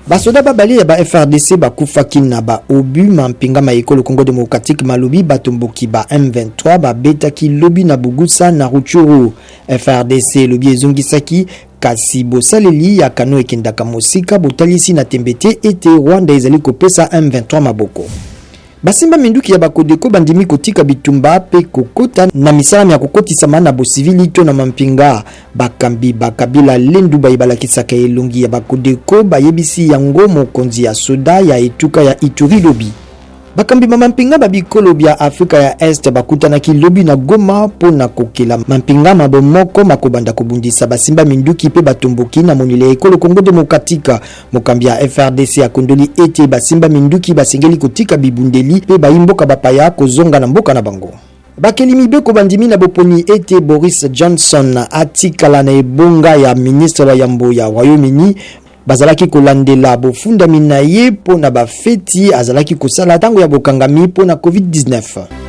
Basoda babali ya ba FRDC bakufaki na ba obu mampinga maekolo Congo Démocratique malobi batomboki ba M23 babetaki lobi na Bugusa na Ruchuru. FRDC lobi ezongisaki kasi bosaleli ya kano ekendaka mosika botalisi na tembete ete Rwanda ezali kopesa M23 maboko. Basimba minduki ya bakodeko bandimi kotika bitumba pe kokota na misala ya kokotisa na bosivili to na mampinga bakambi bakabila lendu bayibalakisaka elongi ya bakodeko bayebisi yango mokonzi ya soda ya etuka ya Ituri lobi. Bakambi mampinga babikolo bya Afrika ya Est bakutanaki lobi na Goma po na kokela mampinga mabomoko makobanda kobundisa basimba minduki pe batomboki na monile ekolo Congo Démocratique. Mokambi ya FRDC akondoli ete basimba minduki basengeli kotika bibundeli pe bayimboka bapaya kozonga na mboka na bango. Bakeli mibeko bandimi na boponi ete Boris Johnson atikala na ebonga ya ministre wa yambo ya Royaume-Uni bazalaki kolandela bofunda minaye po na bafeti azalaki kosala tango ya bokangami po na COVID-19.